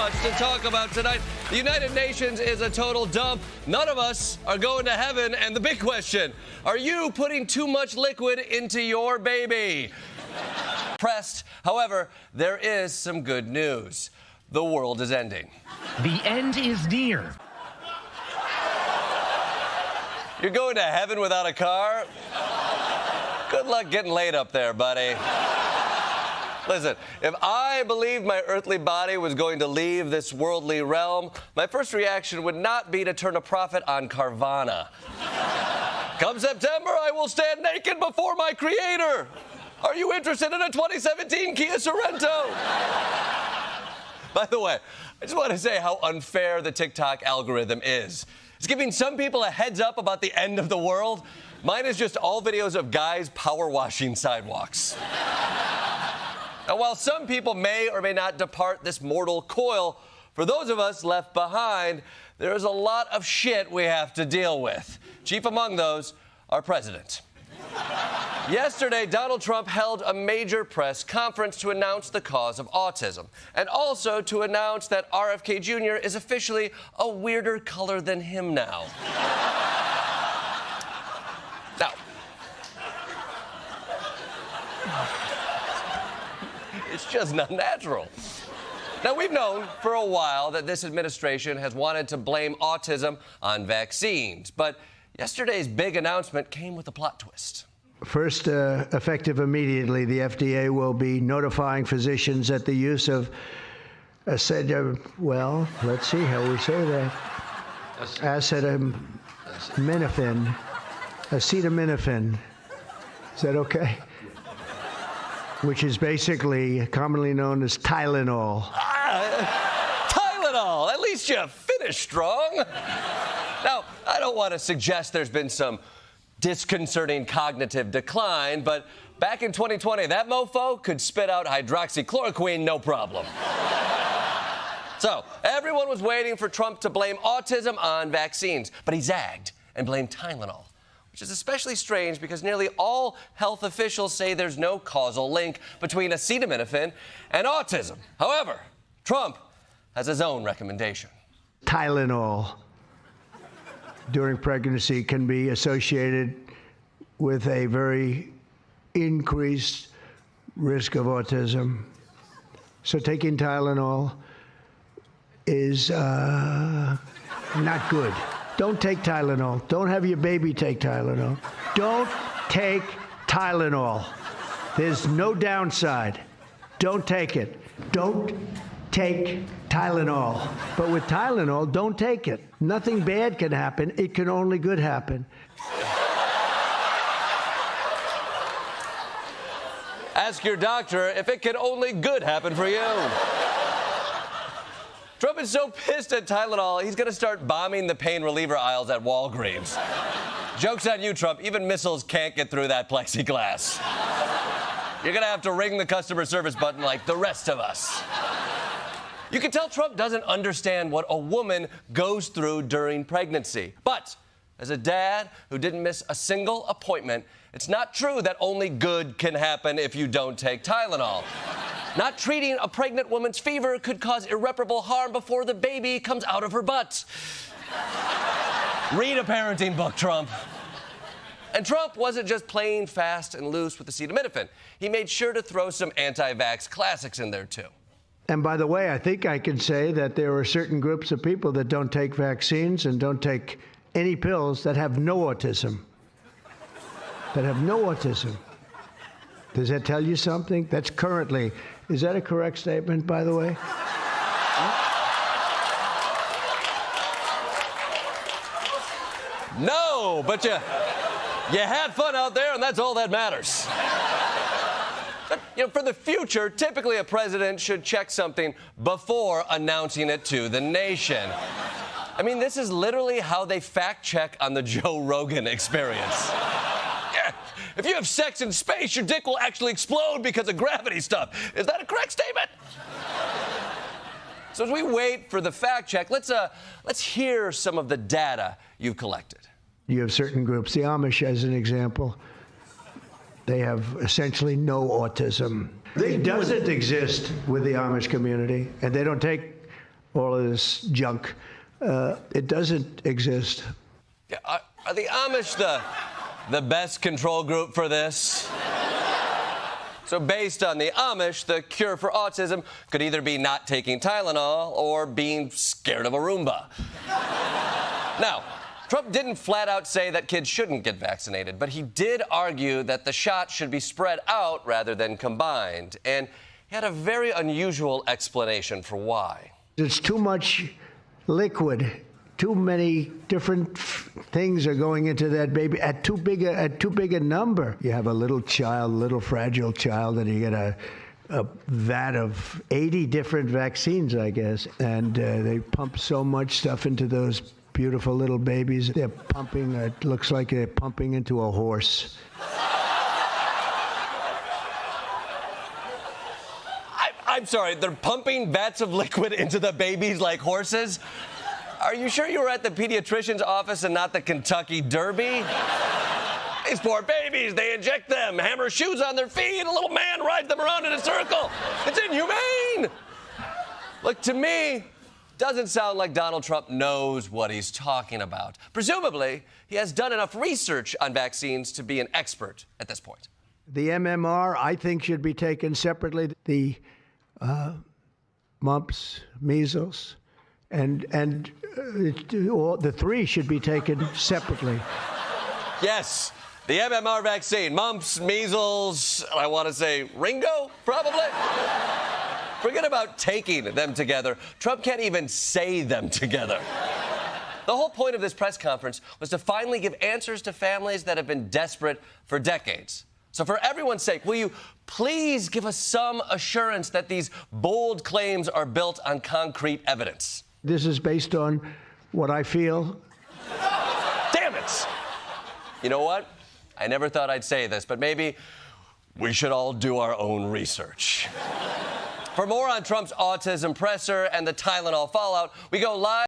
much to talk about tonight. The United Nations is a total dump. None of us are going to heaven. And the big question, are you putting too much liquid into your baby? Pressed. However, there is some good news. The world is ending. The end is near. You're going to heaven without a car? Good luck getting laid up there, buddy. Listen, if I believed my earthly body was going to leave this worldly realm, my first reaction would not be to turn a profit on Carvana. Come September, I will stand naked before my Creator. Are you interested in a 2017 Kia Sorento? By the way, I just want to say how unfair the TikTok algorithm is. It's giving some people a heads up about the end of the world. Mine is just all videos of guys power washing sidewalks. Now, while some people may or may not depart this mortal coil, for those of us left behind, there is a lot of shit we have to deal with. Chief among those, our president. Yesterday, Donald Trump held a major press conference to announce the cause of autism, and also to announce that RFK Jr. is officially a weirder color than him now. Now, it's just not natural. Now, we've known for a while that this administration has wanted to blame autism on vaccines, but yesterday's big announcement came with a plot twist. First, effective immediately, the FDA will be notifying physicians that the use of well, let's see how we say that. Acetaminophen. Is that okay? Which is basically commonly known as Tylenol. Tylenol! At least you finished strong. Now, I don't want to suggest there's been some disconcerting cognitive decline, but back in 2020, that mofo could spit out hydroxychloroquine no problem. So, everyone was waiting for Trump to blame autism on vaccines, but he zagged and blamed Tylenol, which is especially strange because nearly all health officials say there's no causal link between acetaminophen and autism. However, Trump has his own recommendation. Tylenol during pregnancy can be associated with a very increased risk of autism. So taking Tylenol is not good. Don't take Tylenol. Don't have your baby take Tylenol. Don't take Tylenol. There's no downside. Don't take it. Don't take Tylenol. But with Tylenol, don't take it. Nothing bad can happen. It can only good happen. Ask your doctor if it can only good happen for you. Trump is so pissed at Tylenol, he's going to start bombing the pain reliever aisles at Walgreens. Joke's on you, Trump. Even missiles can't get through that plexiglass. You're going to have to ring the customer service button like the rest of us. You can tell Trump doesn't understand what a woman goes through during pregnancy. But as a dad who didn't miss a single appointment, it's not true that only good can happen if you don't take Tylenol. Not treating a pregnant woman's fever could cause irreparable harm before the baby comes out of her butt. Read a parenting book, Trump. And Trump wasn't just playing fast and loose with acetaminophen. He made sure to throw some anti-vax classics in there, too. And by the way, I think I can say that there are certain groups of people that don't take vaccines and don't take any pills that have no autism. That have no autism. Does that tell you something? That's currently. Is that a correct statement, by the way? No, but you had fun out there, and that's all that matters. But, for the future, typically a president should check something before announcing it to the nation. I mean, this is literally how they fact-check on the Joe Rogan Experience. Yeah, if you have sex in space, your dick will actually explode because of gravity stuff. Is that a correct statement? So as we wait for the fact-check, let's hear some of the data you've collected. You have certain groups, the Amish as an example. They have essentially no autism. It doesn't exist with the Amish community, and they don't take all of this junk. It doesn't exist. Yeah, are the Amish the best control group for this? So based on the Amish, the cure for autism could either be not taking Tylenol or being scared of a Roomba. Now, Trump didn't flat out say that kids shouldn't get vaccinated, but he did argue that the shot should be spread out rather than combined. And he had a very unusual explanation for why. It's too much liquid. Too many different things are going into that baby at too big a number. You have a little child, little fragile child, and you get a vat of 80 different vaccines, I guess. And they pump so much stuff into those beautiful little babies. They're pumping, it looks like they're pumping into a horse. I'm sorry, they're pumping vats of liquid into the babies like horses? Are you sure you were at the pediatrician's office and not the Kentucky Derby? These poor babies, they inject them, hammer shoes on their feet, a little man rides them around in a circle. It's inhumane. Look, to me, doesn't sound like Donald Trump knows what he's talking about. Presumably, he has done enough research on vaccines to be an expert at this point. The MMR, I think, should be taken separately. The mumps, measles, and the three should be taken separately. Yes, the MMR vaccine, mumps, measles, I want to say Ringo, probably. Forget about taking them together. Trump can't even say them together. The whole point of this press conference was to finally give answers to families that have been desperate for decades. So for everyone's sake, will you please give us some assurance that these bold claims are built on concrete evidence? This is based on what I feel. Damn it! You know what? I never thought I'd say this, but maybe we should all do our own research. For more on Trump's autism presser and the Tylenol fallout, we go live